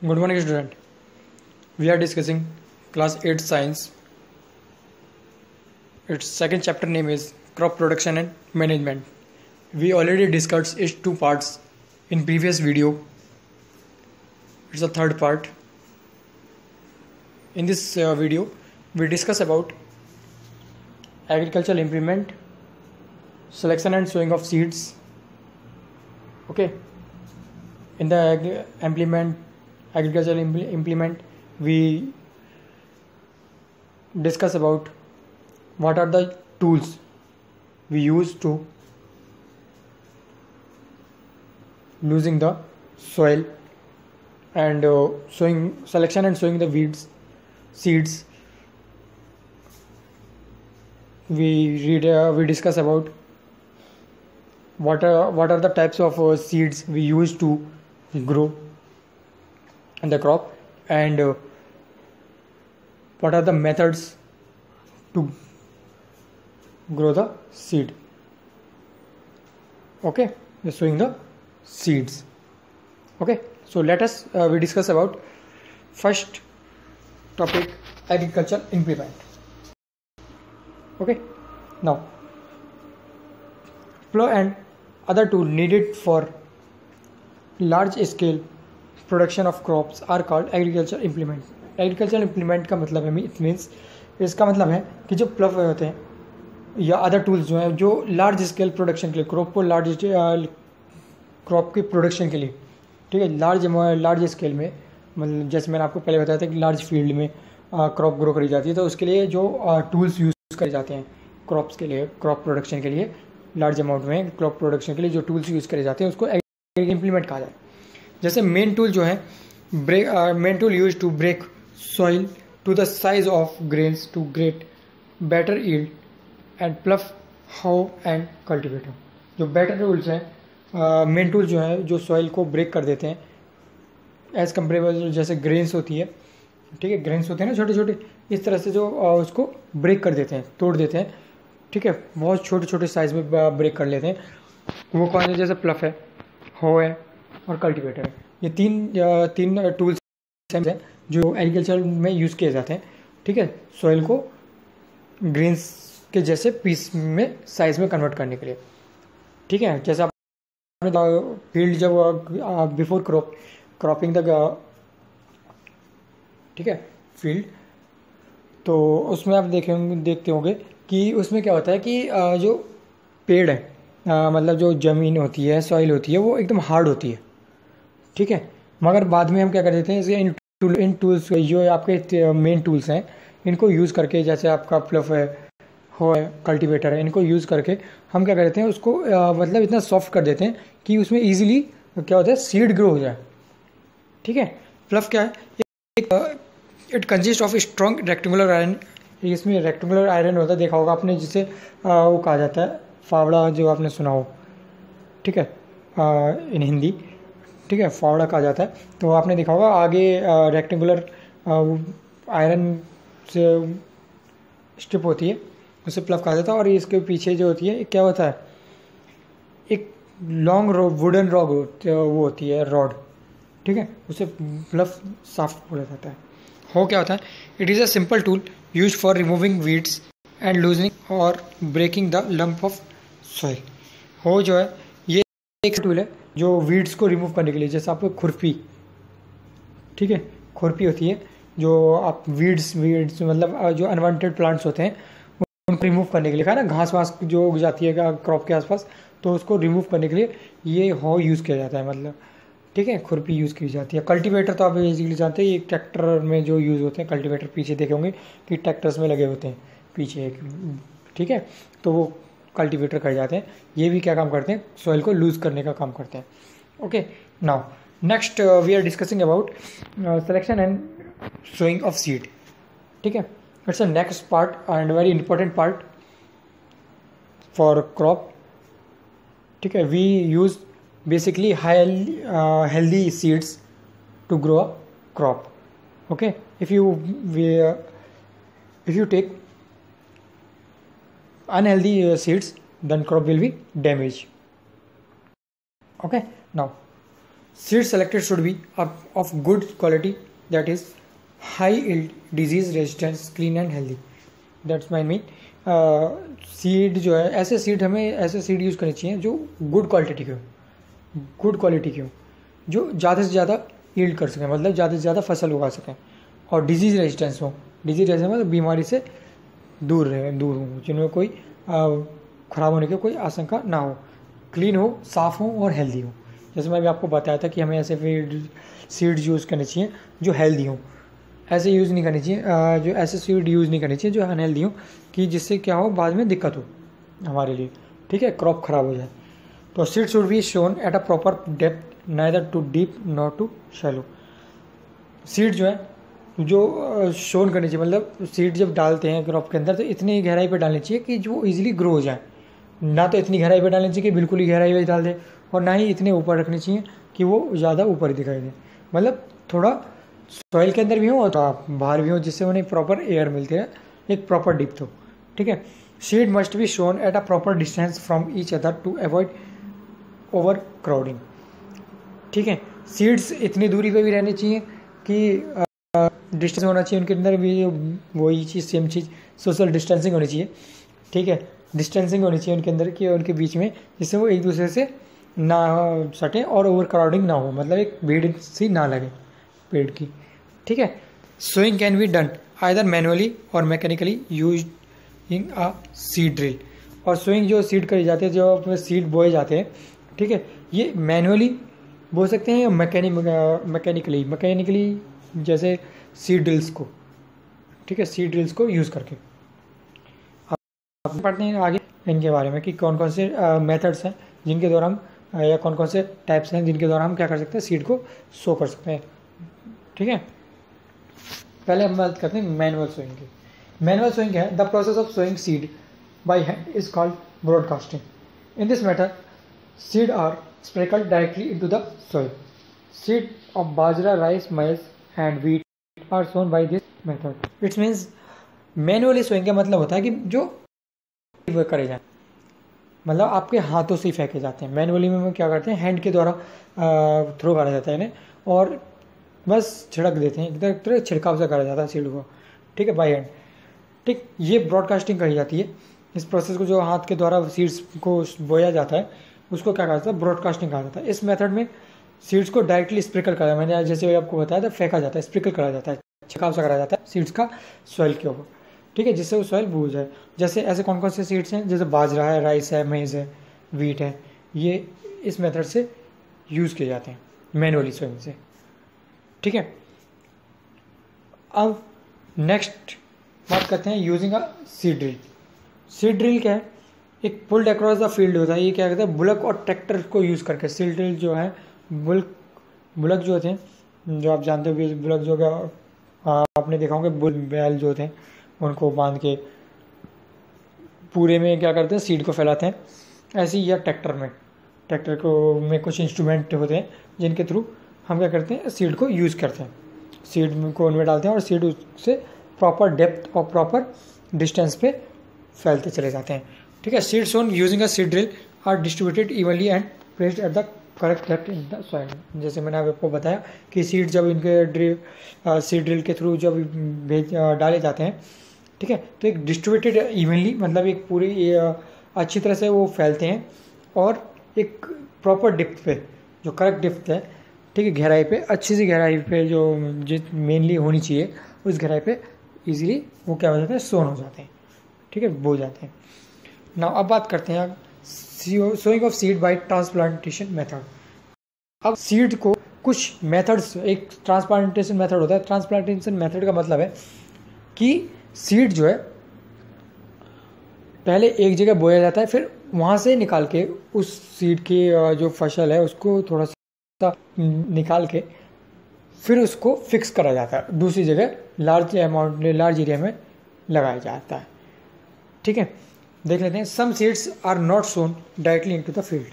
Good morning, student. We are discussing class 8 science. Its second chapter name is crop production and management. We already discussed its two parts in previous video. It's the third part. In this video, we discuss about agricultural implement, selection and sowing of seeds. Okay. In the agricultural implement, we discuss about what are the tools we use to losing the soil and selection and sowing the seeds. We discuss about what are the types of seeds we use to grow in the crop, and what are the methods to grow the seed. Okay, we're sowing the seeds. Okay, so let us we discuss about first topic, agricultural implement. Okay, now plow and other tool needed for large scale production of crops are called agriculture implement. Agriculture implement का मतलब है it means, इसका मतलब है कि जो plough होते हैं या अदर टूल्स जो हैं जो लार्ज स्केल प्रोडक्शन के लिए, क्रॉप को क्रॉप की प्रोडक्शन के लिए, ठीक है, लार्ज स्केल में, मतलब जैसे मैंने आपको पहले बताया था कि लार्ज फील्ड में क्रॉप ग्रो करी जाती है, तो उसके लिए जो टूल्स यूज़ करे जाते हैं क्रॉप्स के लिए, क्रॉप प्रोडक्शन के लिए, लार्ज अमाउंट में क्रॉप प्रोडक्शन के लिए जो टूल्स यूज़ करे जाते हैं उसको इम्प्लीमेंट कहा जाए. जैसे मेन टूल जो है main tool use to break soil to the size of grains to get better yield and plough hoe and cultivator. जो बेटर टूल्स हैं, मेन टूल जो है जो सॉइल को ब्रेक कर देते हैं एज कम्पेरेबल, जैसे ग्रेन्स होती है, ठीक है, ग्रेन्स होते हैं ना छोटे छोटे, इस तरह से जो उसको ब्रेक कर देते हैं, तोड़ देते हैं, ठीक है, बहुत छोटे छोटे साइज में ब्रेक कर लेते हैं. वो कौन है? जैसे प्लफ है, हो है और कल्टीवेटर है. ये तीन टूल्स हैं जो एग्रीकल्चर में यूज़ किए जाते हैं, ठीक है, सॉइल को ग्रेन्स के जैसे पीस में साइज में कन्वर्ट करने के लिए, ठीक है. जैसे आपने फील्ड जब बिफोर क्रॉपिंग द, ठीक है, फील्ड, तो उसमें आप देखते होंगे कि उसमें क्या होता है कि जो पेड़ है, मतलब जो ज़मीन होती है, सॉइल होती है, वो एकदम हार्ड होती है, ठीक है. मगर बाद में हम क्या कर देते हैं, इसे इन टूल्स जो आपके मेन टूल्स हैं इनको यूज़ करके, जैसे आपका प्लफ है, हो है, कल्टीवेटर है, इनको यूज़ करके हम क्या कर देते हैं, उसको मतलब इतना सॉफ्ट कर देते हैं कि उसमें ईजिली क्या होता है, सीड ग्रो हो जाए, ठीक है. प्लफ क्या है? It consist of strong rectangular iron. इसमें रेक्टेंगुलर आयरन होता है, देखा होगा आपने, जिसे वो कहा जाता है फावड़ा, जो आपने सुना हो, ठीक है, इन हिंदी, ठीक है, फावड़ा कहा जाता है. तो आपने देखा होगा आगे रेक्टेंगुलर आयरन से स्ट्रिप होती है, उसे प्लफ कहा जाता है, और इसके पीछे जो होती है क्या होता है, एक लॉन्ग वुडन रॉड वो होती है, रॉड, ठीक है, उसे प्लफ साफ्ट बोला जाता है. हो क्या होता है? It is a simple tool use for removing weeds and loosening और breaking the lump of soil. हो जो है ये एक टूल है जो वीड्स को रिमूव करने के लिए, जैसे आपको खुरपी, ठीक है, खुरपी होती है जो आप वीड्स मतलब जो अनवांटेड प्लांट्स होते हैं उनको रिमूव करने के लिए, ना घास वास जो उग जाती है क्रॉप के आसपास, तो उसको रिमूव करने के लिए ये हो यूज़ किया जाता है, मतलब, ठीक है, खुरपी यूज़ की जाती है. कल्टीवेटर तो आप बेसिकली जानते हैं, ये ट्रैक्टर में जो यूज़ होते हैं कल्टीवेटर, पीछे देखे होंगे कि ट्रैक्टर्स में लगे होते हैं पीछे एक, ठीक है, तो वो कल्टीवेटर कर जाते हैं. ये भी क्या काम करते हैं? सॉइल को लूज करने का काम करते हैं. Okay, now next we are discussing about selection and sowing of seed, ठीक है. It's a next part and very important part for crop, ठीक है. We use basically healthy seeds to grow a crop. Okay, if you take unhealthy seeds, then crop will be damaged. Okay, now seed selected should be of good quality, that is high yield, disease resistance, clean and healthy. That's my mean. Seed जो है, ऐसे seed हमें ऐसे seed use करनी चाहिए जो good quality के हो, गुड क्वालिटी के हो, जो ज़्यादा से ज़्यादा यील्ड कर सकें, मतलब ज़्यादा से ज़्यादा फसल उगा सकें, और डिजीज़ रेजिस्टेंस हो। डिजीज रेजिस्टेंस मतलब बीमारी से दूर हो, जिनमें कोई ख़राब होने की कोई आशंका ना हो, क्लीन हो, साफ़ हो और हेल्दी हो। जैसे मैं अभी आपको बताया था कि हमें ऐसे सीड्स यूज़ करने चाहिए जो हेल्दी हों, ऐसे यूज़ नहीं करनी चाहिए, जो ऐसे सीड यूज़ नहीं करनी चाहिए जो अनहेल्दी हो, कि जिससे क्या हो, बाद में दिक्कत हो हमारे लिए, ठीक है, क्रॉप खराब हो जाए। तो seed should be sown at a proper depth, neither too deep not too shallow. Seed जो है जो शोन करनी चाहिए, मतलब सीड जब डालते हैं क्रॉप के अंदर तो इतनी गहराई पे डालनी चाहिए कि जो इजीली ग्रो हो जाए, ना तो इतनी गहराई पे डालनी चाहिए कि बिल्कुल ही गहराई पे डाल दे, और ना ही इतने ऊपर रखनी चाहिए कि वो ज़्यादा ऊपर दिखाई दे, मतलब थोड़ा सॉइल के अंदर भी हो और बाहर भी हो, जिससे उन्हें प्रॉपर एयर मिलती है, एक प्रॉपर डिप्थ हो, ठीक है। Seed must be sown at a proper distance from each other to avoid overcrowding, ठीक है। सीड्स इतनी दूरी पे भी रहनी चाहिए कि डिस्टेंस होना चाहिए उनके अंदर भी, वही चीज़, सेम चीज़, सोशल डिस्टेंसिंग होनी चाहिए, ठीक है, डिस्टेंसिंग होनी चाहिए उनके अंदर की, उनके बीच में, जिससे वो एक दूसरे से ना सटें और ओवर क्राउडिंग ना हो, मतलब एक भीड़ सी ना लगे पेड़ की, ठीक है। Sowing can be done either manually और mechanically using a seed drill. और सोइंग जो सीड करी जाती है, जो सीड बोए जाते हैं, ठीक है, ये मैनुअली बो सकते हैं या मैकेनिकली जैसे सीड ड्रिल्स को, ठीक है, सीड ड्रिल्स को यूज़ करके। अब पढ़ते हैं आगे इनके बारे में कि कौन कौन से मेथड्स हैं जिनके द्वारा हम या कौन कौन से टाइप्स हैं जिनके द्वारा हम क्या कर सकते हैं, सीड को सो कर सकते हैं, ठीक है। पहले हम बात करते हैं मैनुअल सोइंग की। मैनुअल सोइंग है the process of sowing seed by hand is called broadcasting. In this method seed are sprinkled directly into the soil. Seed of bajra, rice, maize and wheat are sown by this method. It means manually sowing का मतलब होता है कि जो करे जाए, मतलब आपके हाथों से ही फेंके जाते हैं। मैनुअली में क्या करते हैं, हैंड के द्वारा थ्रो करा जाता है इन्हें, और बस छिड़क देते हैं, एक तरह छिड़काव से करा जाता है सीड को, ठीक है, बाय हैंड, ठीक। ये ब्रॉडकास्टिंग कही जाती है। इस प्रोसेस को जो हाथ के द्वारा सीड्स को बोया जाता है उसको क्या कहा जाता है, ब्रॉडकास्टिंग कहा जाता है। इस मेथड में सीड्स को डायरेक्टली स्प्रिंकल करा, मैंने जैसे आपको बताया था, फेंका जाता है, स्प्रिंकल करा जाता है, छिड़काव सा करा जाता है सीड्स का सॉइल के ऊपर, ठीक है, जिससे वो सॉइल बूझ जाए। जैसे ऐसे कौन कौन से सीड्स हैं, जैसे बाजरा है, राइस है, मेज है, वीट है, ये इस मेथड से यूज़ किए जाते हैं मैनुअली सोइंग से, ठीक है। अब नेक्स्ट बात करते हैं using a seed drill. Seed drill क्या है, एक पुल्ड अक्रॉस द फील्ड होता है। ये क्या कहते हैं, बुलक और ट्रैक्टर को यूज़ करके। सीड ड्रिल जो है, बुलक जो होते हैं, जो आप जानते हो, बुलक जो क्या आपने देखा होगा, बैल जो होते हैं उनको बांध के पूरे में क्या करते हैं, सीड को फैलाते हैं। ऐसे ही या ट्रैक्टर को में कुछ इंस्ट्रूमेंट होते हैं जिनके थ्रू हम क्या करते हैं, सीड को यूज़ करते हैं, सीड को उनमें डालते हैं और सीड उससे प्रॉपर डेप्थ और प्रॉपर डिस्टेंस पे फैलते चले जाते हैं, ठीक है। Seed sown using a seed drill are distributed evenly and placed at the correct depth in the soil. जैसे मैंने आपको बताया कि सीड जब इनके सीड ड्रिल के थ्रू जब डाले जाते हैं, ठीक है, तो एक डिस्ट्रीब्यूटेड इवनली, मतलब एक पूरी अच्छी तरह से वो फैलते हैं, और एक प्रॉपर डिप्थ पे, जो करेक्ट डिप्थ है, ठीक है, गहराई पे, अच्छी सी गहराई पे जो मेनली होनी चाहिए, उस गहराई पे इजीली वो क्या हो जाते हैं, सोन हो जाते हैं, ठीक है, बो जाते हैं। नाउ अब बात करते हैं sowing of seed by transplantation method. अब सीड को कुछ मेथड्स, एक ट्रांसप्लांटेशन मेथड होता है। ट्रांसप्लांटेशन मेथड का मतलब है कि सीड जो है पहले एक जगह बोया जाता है, फिर वहाँ से निकाल के उस सीड की जो फसल है उसको थोड़ा सा निकाल के फिर उसको फिक्स करा जाता है, दूसरी जगह लार्ज एरिया में लगाया जाता है, ठीक है। देख लेते हैं, some seeds are not sown directly into the field,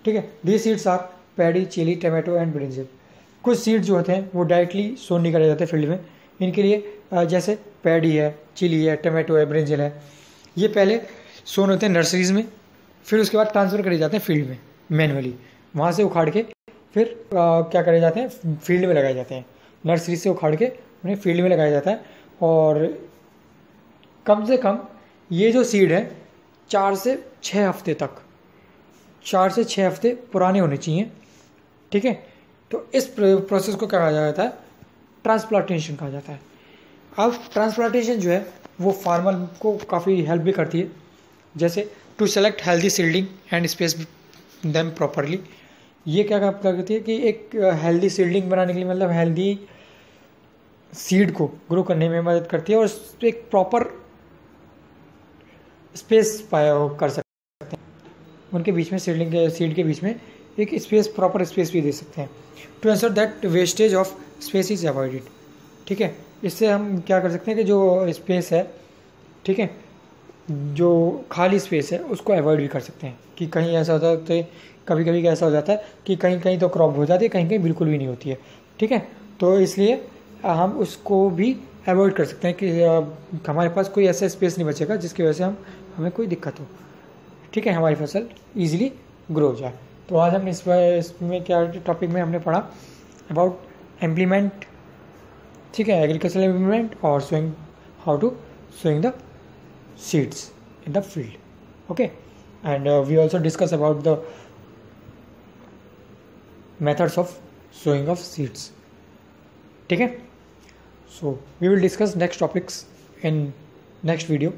ठीक है। These seeds are paddy, chilli, tomato and brinjal. कुछ सीड जो होते हैं वो डायरेक्टली सोन नहीं करे जाते फील्ड में। इनके लिए जैसे पैडी है, चिली है, टमाटो है, ब्रिंजल है, ये पहले सोन होते हैं नर्सरीज में, फिर उसके बाद ट्रांसफ़र करे जाते हैं फील्ड में मैनुअली, वहाँ से उखाड़ के फिर क्या करे जाते हैं, फील्ड में लगाए जाते हैं। नर्सरी से उखाड़ के उन्हें फील्ड में लगाया जाता है। और कम से कम ये जो सीड है 4 से 6 हफ्ते तक, 4 से 6 हफ्ते पुराने होने चाहिए। ठीक है, तो इस प्रोसेस को क्या कहा जाता है, ट्रांसप्लांटेशन कहा जाता है। अब ट्रांसप्लांटेशन जो है वो फार्मर को काफ़ी हेल्प भी करती है, जैसे to select healthy seedling and space them properly. ये क्या करती है कि एक हेल्दी सीडलिंग बनाने के लिए, मतलब हेल्दी सीड को ग्रो करने में मदद करती है, और एक प्रॉपर स्पेस कर सकते हैं उनके बीच में, सीडलिंग के सीड के बीच में एक स्पेस, प्रॉपर स्पेस भी दे सकते हैं, to ensure that wastage of space is avoided. ठीक है, इससे हम क्या कर सकते हैं कि जो स्पेस है, ठीक है, जो खाली स्पेस है उसको अवॉइड भी कर सकते हैं। कि कहीं ऐसा होता है, तो कभी कभी ऐसा हो जाता है कि कहीं कहीं तो क्रॉप हो जाती है, कहीं कहीं बिल्कुल भी नहीं होती है। ठीक है, तो इसलिए हम उसको भी अवॉइड कर सकते हैं कि हमारे पास कोई ऐसा स्पेस नहीं बचेगा जिसकी वजह से हमें कोई दिक्कत हो। ठीक है, हमारी फसल ईजिली ग्रो हो जाए। तो आज हम इसमें क्या टॉपिक में हमने पढ़ा अबाउट इम्प्लीमेंट, ठीक है, एग्रीकल्चरल इम्प्लीमेंट और sowing, how to sowing the seeds in the field. Okay, and we also discuss about the methods of sowing of seeds. ठीक है, so we will discuss next topics in next video.